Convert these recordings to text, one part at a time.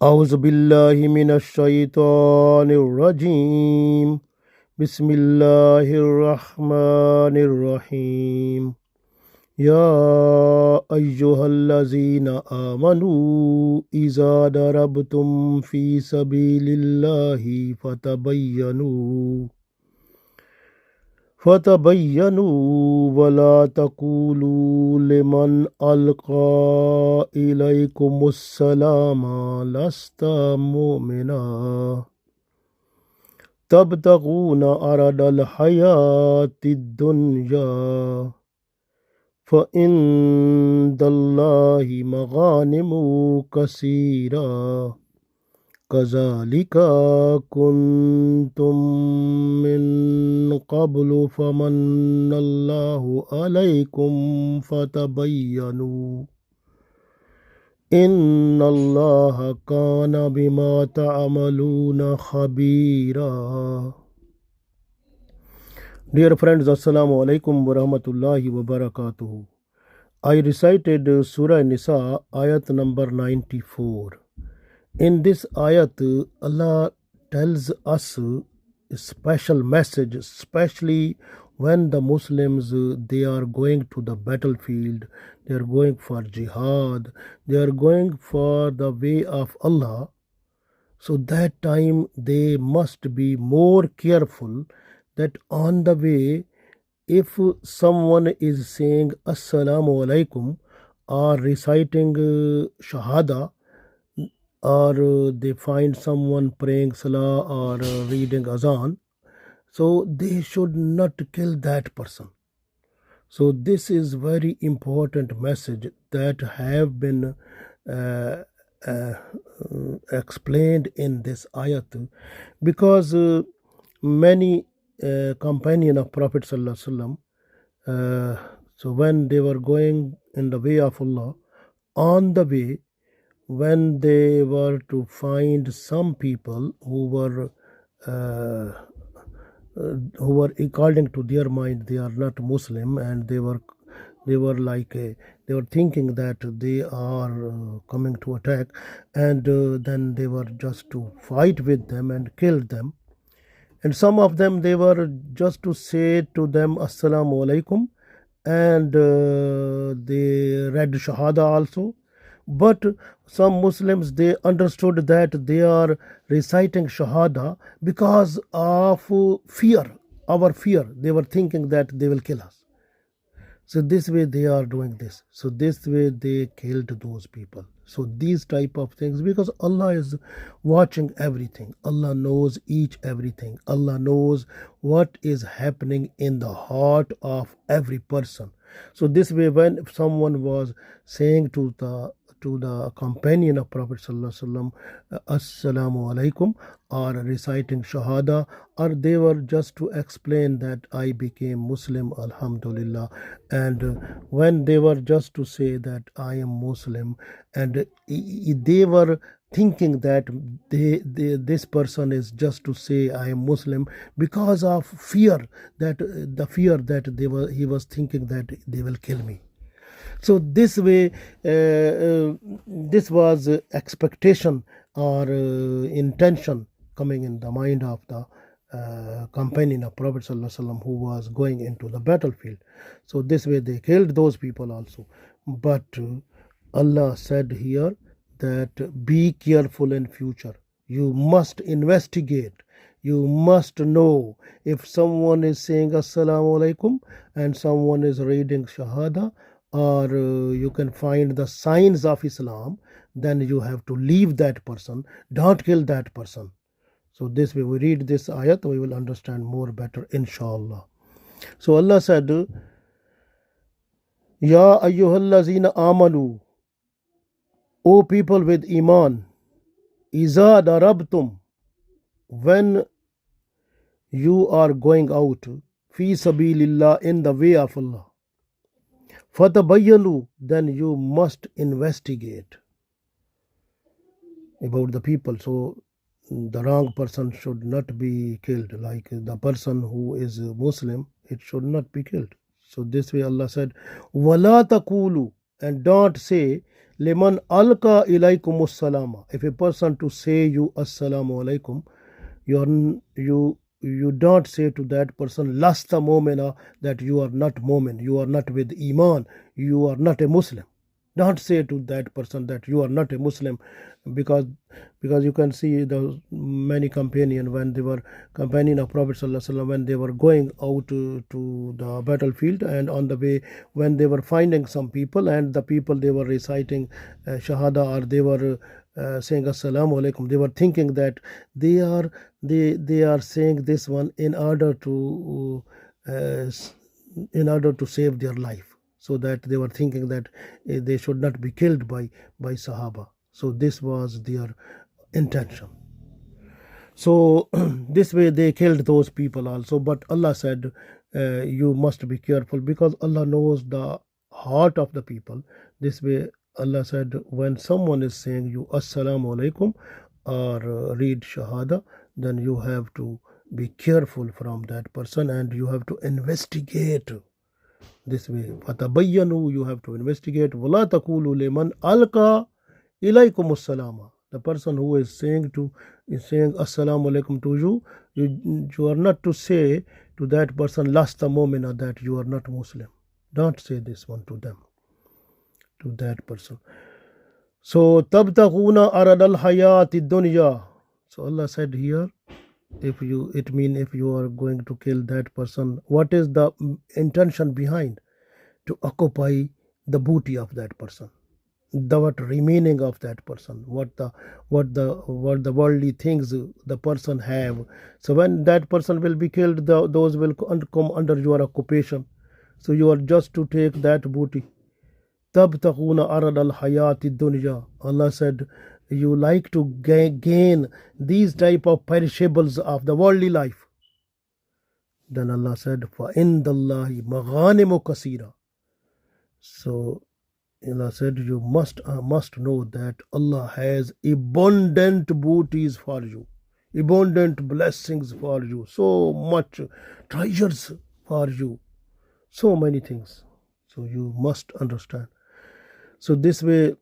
أعوذ بالله من الشيطان الرجيم بسم الله الرحمن الرحيم يا أيها الذين آمنوا إذا ضربتم في سبيل الله فتبينوا ولا تقولوا لمن ألقى إليكم السلام لست مؤمنا تبتغون عرض الحياة الدنيا فعند الله مغانم كثيرة كذلك كنتم من قبل فمن الله عليكم فتبينوا إن الله كان بما تعملون خبيرا. Dear friends, Assalamu alaikum wa rahmatullahi wa barakatuh. I recited Surah An-Nisa, Ayat number 94. In this ayat, Allah tells us a special message, especially when the Muslims they are going to the battlefield, they are going for jihad, they are going for the way of Allah. So that time they must be more careful that on the way, if someone is saying Assalamu alaikum or reciting Shahada, or they find someone praying Salah or reading Azan, so they should not kill that person. So this is very important message that have been explained in this ayat, because many companion of Prophet Sallallahu Alaihi Wasallam, so when they were going in the way of Allah, on the way, when they were to find some people who were according to their mind they are not Muslim, and they were thinking that they are coming to attack, and then they were just to fight with them and kill them. And some of them, they were just to say to them Assalamu alaikum, and they read Shahada also. But some Muslims, they understood that they are reciting Shahada because of fear, our fear. They were thinking that they will kill us. So this way they are doing this. So this way they killed those people. So these type of things, because Allah is watching everything. Allah knows everything. Allah knows what is happening in the heart of every person. So this way, when someone was saying to the companion of Prophet Sallallahu Alaihi Wasallam, Assalamu alaikum, or reciting Shahada, or they were just to explain that I became Muslim, Alhamdulillah. And when they were just to say that I am Muslim, and they were thinking that this person is just to say I am Muslim because of fear, that he was thinking that they will kill me. So this way, this was expectation or intention coming in the mind of the companion of Prophet Sallallahu Alaihi Wasallam who was going into the battlefield. So this way they killed those people also. But Allah said here that be careful in future. You must investigate. You must know if someone is saying Assalamu alaikum and someone is reading Shahada, or you can find the signs of Islam, then you have to leave that person. Don't kill that person. So this way we read this ayat, we will understand more better, inshallah. So Allah said, Ya ayyuhallazina amanu, O people with iman, iza darabtum, when you are going out, fi sabilillah, in the way of Allah, fatabayyanu, then you must investigate about the people. So the wrong person should not be killed. Like the person who is a Muslim, it should not be killed. So this way Allah said, wala taqulu, and don't say Liman alqa ilaykum salama. If a person to say you assalamu alaikum, you don't say to that person lasta mu'mina, that you are not mu'min, you are not with iman, you are not a Muslim. Don't say to that person that you are not a Muslim, because you can see the many companion, when they were companion of Prophet sallallahu alaihi wasallam, when they were going out to the battlefield, and on the way when they were finding some people, and the people they were reciting shahada, or they were saying assalamu alaikum, they were thinking that they are saying this one uh, in order to save their life, so that they were thinking that they should not be killed by Sahaba. So this was their intention. So this way they killed those people also. But Allah said, you must be careful, because Allah knows the heart of the people. This way Allah said, when someone is saying you assalamu alaikum, or read shahada, then you have to be careful from that person, and you have to investigate. This way, fatabayyanu, you have to investigate. Wala taqulu liman alqa ilaykum assalama. The person who is saying assalamu alaikum to you are not to say to that person lasta mu'mina, that you are not Muslim. Don't say this one to them, to that person. So tabtaghuna aradal hayati dunya. So Allah said here, if you are going to kill that person, what is the intention behind? To occupy the booty of that person, the what remaining of that person, what the worldly things the person have. So when that person will be killed, those will come under your occupation. So you are just to take that booty. Tabtaghuna arad al hayati dunya. Allah said, you like to gain these type of perishables of the worldly life. Then Allah said, fa indallahi maghanimu kasira. So Allah said, you must know that Allah has abundant booties for you, abundant blessings for you, so much treasures for you, so many things. So you must understand. So this way,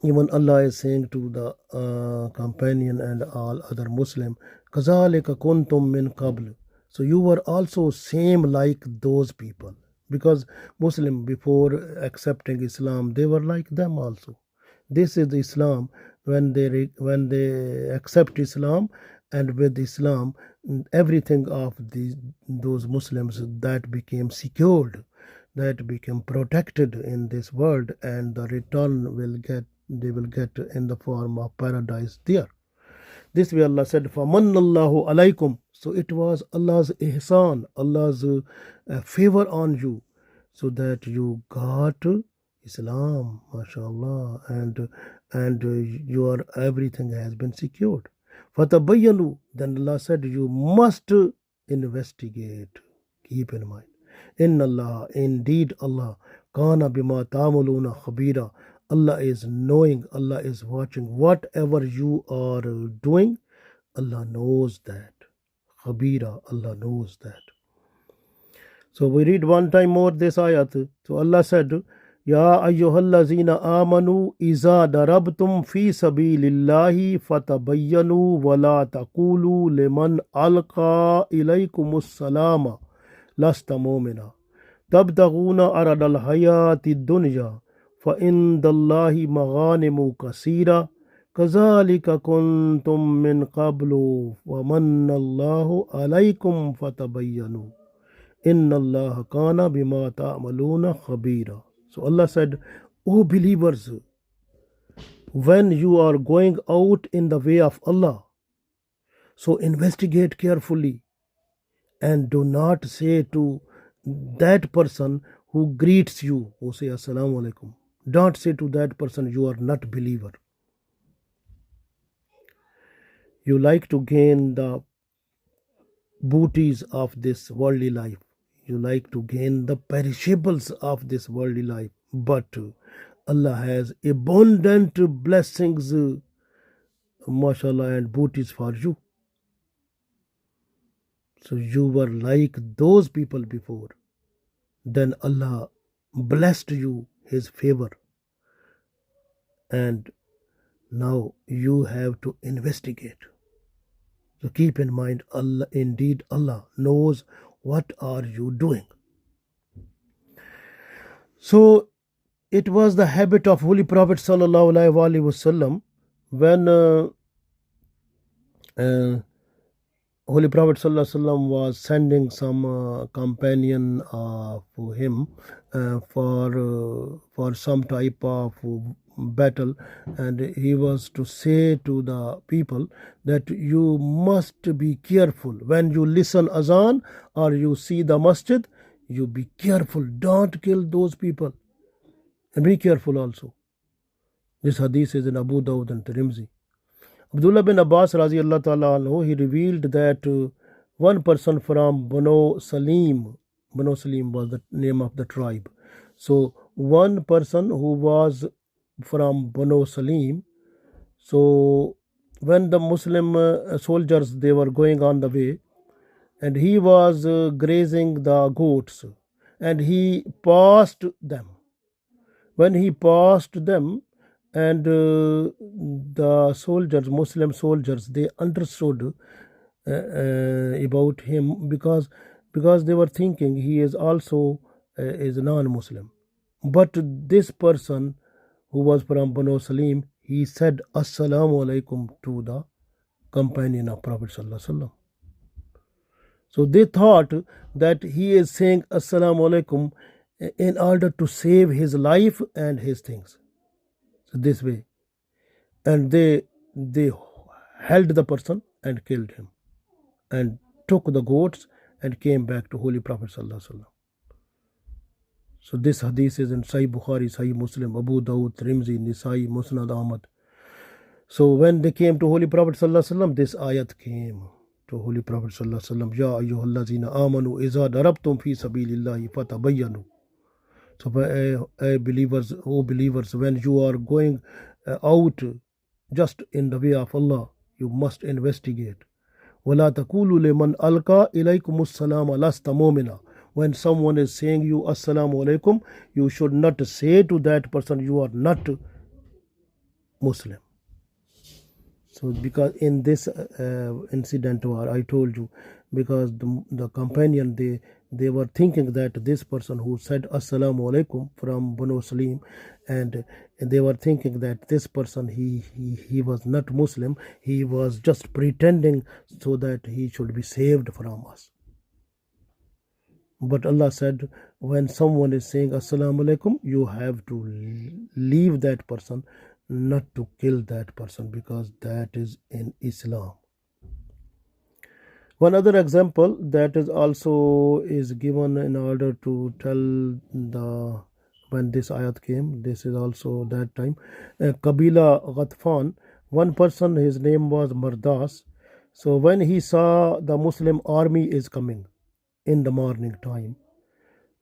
even Allah is saying to the companion and all other Muslim, kazalika kuntum min qabl. So you were also same like those people, because Muslim before accepting Islam, they were like them also. This is Islam. When they accept Islam, and with Islam, everything of those Muslims that became secured, that became protected in this world, and the return they will get in the form of paradise there. This way Allah said, فَمَنَّ alaykum. So it was Allah's ihsan, Allah's favor on you, so that you got Islam, mashallah, and your everything has been secured. فَتَبَيَّنُوا. Then Allah said, you must investigate. Keep in mind. Inna Allah, indeed Allah, kana bima ta'maluna khabira. Allah is knowing, Allah is watching whatever you are doing. Allah knows that. Khabira, Allah knows that. So we read one time more this ayat. So Allah said, Ya ayyuhallazina amanu iza darabtum fi sabilillahi fatabayyanu wa la taqulu liman alqa ilaykumus salama lasta mu'mina tabtaghuna aradal hayati dunya fa indallahi maghanimu kasira kazalika kuntum min qablu wa manna Allahu alaykum fatabayyanu inna Allah kana bima ta'maluna khabira. So Allah said, O believers, when you are going out in the way of Allah, so investigate carefully, and do not say to that person who greets you, who say assalamu alaikum, don't say to that person you are not believer. You like to gain the booties of this worldly life, you like to gain the perishables of this worldly life, but Allah has abundant blessings, mashallah, and booties for you. So you were like those people before. Then Allah blessed you His favor. and now you have to investigate. So keep in mind, Allah, indeed Allah knows what are you doing. So it was the habit of Holy Prophet sallallahu alaihi wasallam when uh, Holy Prophet sallallahu alaihi wasallam was sending some companion for him for some type of battle, and he was to say to the people that you must be careful when you listen azan or you see the masjid. You be careful, don't kill those people, and be careful also. This hadith is in Abu Dawud and Tirmidhi. Abdullah bin Abbas radiallahu ta'ala anhu, he revealed that one person from Banu Salim was the name of the tribe. So one person who was from Banu Salim, so when the Muslim soldiers, they were going on the way, and he was grazing the goats, and he passed them. When he passed them, and the soldiers, Muslim soldiers, they understood about him, because they were thinking he is also is non-Muslim. But this person who was from Banu Salim, he said Assalamu alaikum to the companion of Prophet sallallahu alaihi wasallam. So they thought that he is saying Assalamu alaikum in order to save his life and his things. So this way, and they held the person and killed him, and took the goats and came back to Holy Prophet sallallahu alaihi wasallam. So this hadith is in Sahih Bukhari, Sahih Muslim, Abu Dawud, Tirmidhi, Nisai, Musnad Ahmad. So when they came to Holy Prophet sallallahu alaihi wasallam, this ayat came to Holy Prophet sallallahu alaihi wasallam, Ya ayyuhallazina amanu iza darabtum fi sabilillahi fatabayyanu. So believers, when you are going out just in the way of Allah, you must investigate. وَلَا تَقُولُوا لِمَنْ أَلْقَى إِلَيْكُمُ السَّلَامَ لَسْتَ مُؤْمِنًا. When someone is saying you Assalamu alaikum, you should not say to that person you are not Muslim. So because in this incident where I told you, because the companion, they were thinking that this person who said Assalamu alaikum from Banu Salim, and they were thinking that this person he was not Muslim, he was just pretending so that he should be saved from us. But Allah said, when someone is saying Assalamu alaikum, you have to leave that person, not to kill that person, because that is in Islam. One other example that is also is given in order to tell the when this ayat came, this is also that time. Qabila Ghatfan, one person, his name was Mardas. So when he saw the Muslim army is coming in the morning time,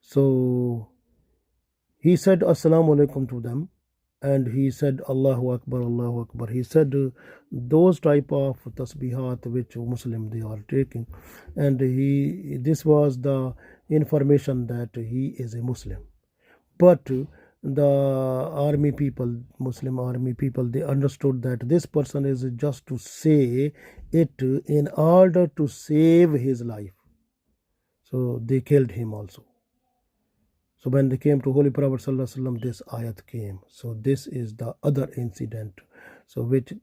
so he said Assalamu alaikum to them, and he said Allahu Akbar, Allahu Akbar. He said those type of tasbihat which Muslim they are taking, and this was the information that he is a Muslim. But the army people, Muslim army people, they understood that this person is just to say it in order to save his life. So they killed him also. So when they came to Holy Prophet sallallahu alaihi wasallam, this ayat came. So this is the other incident, so which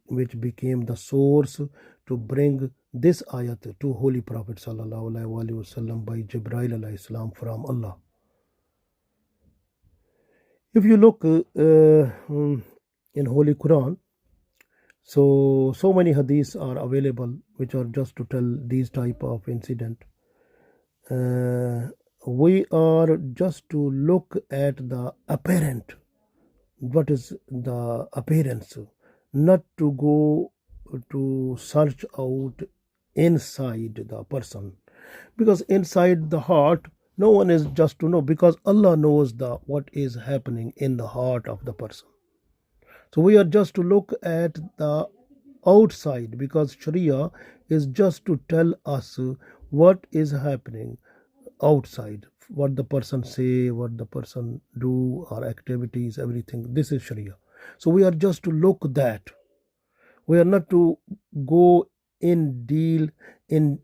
became the source to bring this ayat to Holy Prophet sallallahu alaihi wasallam by Jibril alayhi salam from Allah. If you look in Holy Quran, so many hadiths are available which are just to tell these type of incident. We are just to look at the apparent, what is the appearance, not to go to search out inside the person, because inside the heart no one is just to know, because Allah knows what is happening in the heart of the person. So we are just to look at the outside, because Sharia is just to tell us what is happening outside, what the person say, what the person do, or activities, everything. This is Sharia. So we are just to look that. We are not to go in deal in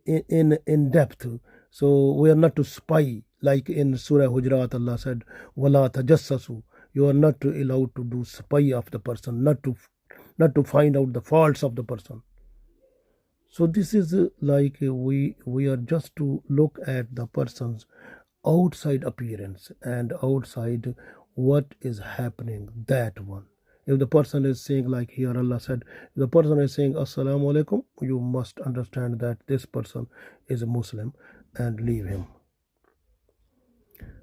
depth. So we are not to spy, like in Surah Hujurat Allah said, "Wala tajassasu." You are not allowed to do spy of the person, not to find out the faults of the person. So this is we are just to look at the person's outside appearance and outside what is happening, that one. If the person is saying, like here Allah said, if the person is saying Assalamu alaikum, you must understand that this person is a Muslim and leave him.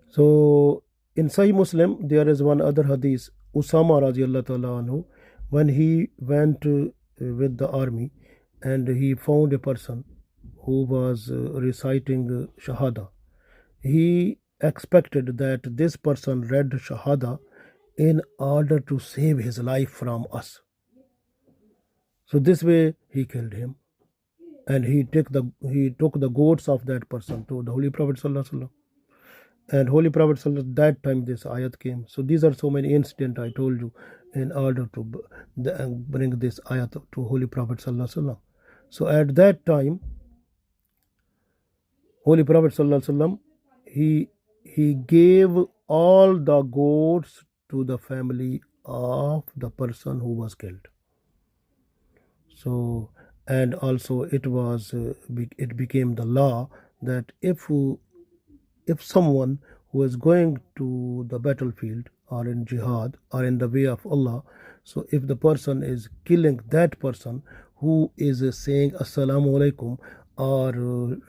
So in Sahih Muslim there is one other hadith, Usama radiallahu ta'ala anhu, when he went with the army and he found a person who was reciting Shahada. He expected that this person read Shahada in order to save his life from us. So this way he killed him, and he took the goats of that person to the Holy Prophet Sallallahu Alaihi Wasallam. And Holy Prophet Sallallahu, that time this ayat came. So these are so many incidents I told you in order to bring this ayat to Holy Prophet Sallallahu Alaihi Wasallam. So at that time, Holy Prophet Sallallahu Alaihi Wasallam, he gave all the goats to the family of the person who was killed. So, and also it became the law that if someone who is going to the battlefield or in jihad or in the way of Allah, so if the person is killing that person who is saying Assalamu alaikum or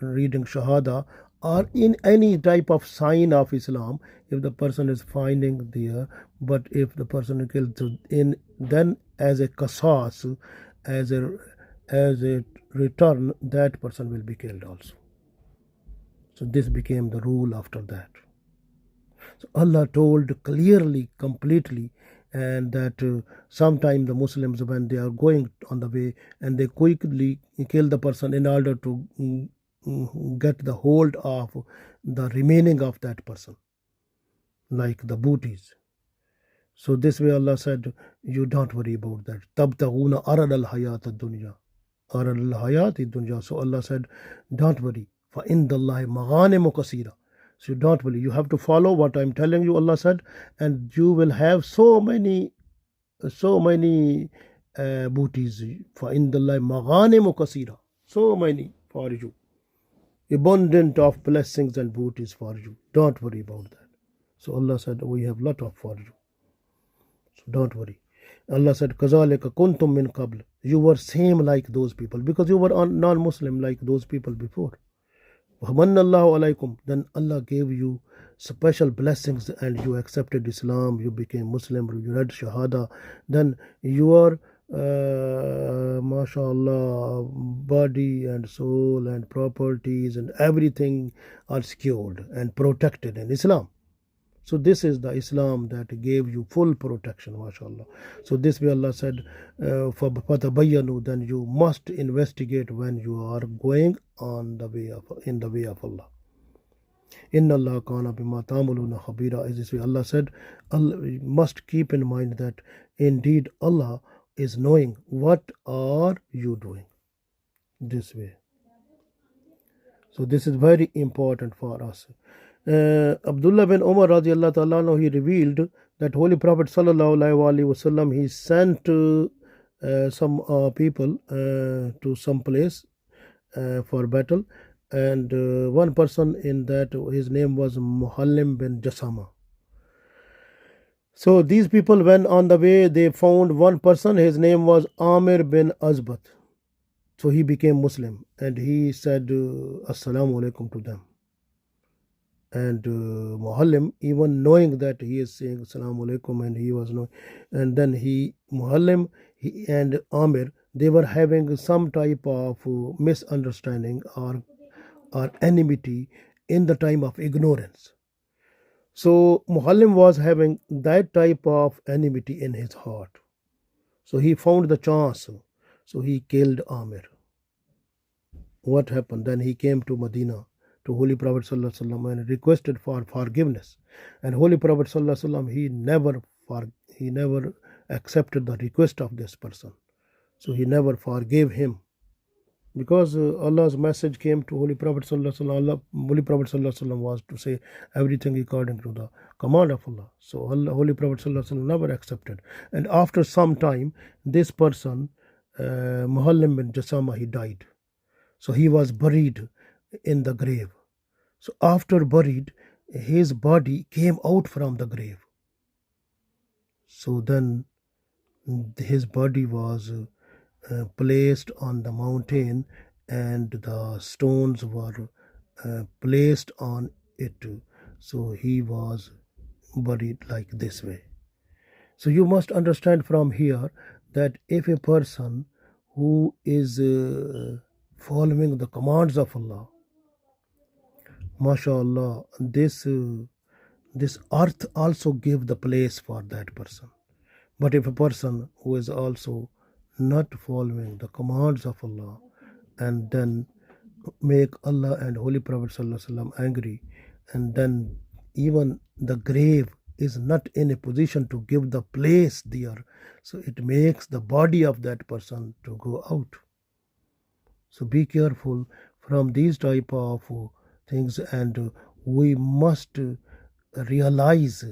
reading Shahada or in any type of sign of Islam, if the person is finding there, but if the person is killed then as a qasas, as a return, that person will be killed also. So this became the rule after that. So Allah told clearly, completely, and that sometime the Muslims, when they are going on the way and they quickly kill the person in order to get the hold of the remaining of that person, like the booties. So this way Allah said, you don't worry about that. Tabtaghuna arad al-hayat ad-dunya. Arad al-hayat ad-dunya. So Allah said, don't worry. فَإِنَّ اللَّهِ مَغَانِمُ كَثِيرًا. So don't worry. You have to follow what I'm telling you, Allah said, and you will have so many booties. فَإِنَّ اللَّهِ مَغَانِمُ كَثِيرًا. So many for you. Abundant of blessings and booties for you. Don't worry about that. So Allah said, we have lot of for you. So don't worry. Allah said, كَذَلِكَ كُنْتُم مِّن قَبْلِ. You were same like those people, because you were non-Muslim like those people before. وَمَنَّ اللَّهُ عَلَيْكُمْ. Then Allah gave you special blessings and you accepted Islam, you became Muslim, you read Shahada. Then your mashallah, body and soul and properties and everything are secured and protected in Islam. So this is the Islam that gave you full protection, mashallah. So this way Allah said, فَتَبَيَّنُوا, then you must investigate when you are going in the way of Allah. إِنَّ اللَّهَ كَانَ بِمَا تَعْمَلُونَ خَبِيرًا. As this way Allah said, you must keep in mind that indeed Allah is knowing what are you doing. This way. So this is very important for us. Abdullah bin Umar radiallahu ta'ala, he revealed that Holy Prophet sallallahu alaihi wasallam, he sent some people to some place for battle, and one person in that, his name was Muhallim bin Jasama. So these people, when on the way, they found one person, his name was Amir bin Azbat. So he became Muslim and he said Assalamu alaikum to them. And Muhallim, even knowing that he is saying Assalamu alaikum, and he was knowing, and then Muhallim and Amir, they were having some type of misunderstanding or enmity in the time of ignorance. So Muhallim was having that type of enmity in his heart. So he found the chance. So he killed Amir. What happened? Then he came to Medina, to Holy Prophet Sallallahu Alaihi Wasallam, and requested for forgiveness. And Holy Prophet Sallallahu Alaihi Wasallam, he never accepted the request of this person. So he never forgave him. Because Allah's message came to Holy Prophet Sallallahu Alaihi Wasallam. Holy Prophet Sallallahu Alaihi Wasallam was to say everything according to the command of Allah. So Holy Prophet Sallallahu Alaihi Wasallam never accepted. And after some time, this person, Muhallim bin Jasama, he died. So he was buried in the grave. So after buried, his body came out from the grave. So then his body was placed on the mountain, and the stones were placed on it. So he was buried like this way. So you must understand from here that if a person who is following the commands of Allah, mashallah, this earth also give the place for that person. But if a person who is also not following the commands of Allah and then make Allah and Holy Prophet Sallallahu Alaihi Wasallam angry, and then even the grave is not in a position to give the place there, so it makes the body of that person to go out. So be careful from these type of things, and we must realize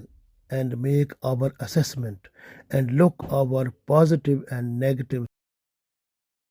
and make our assessment and look our positive and negative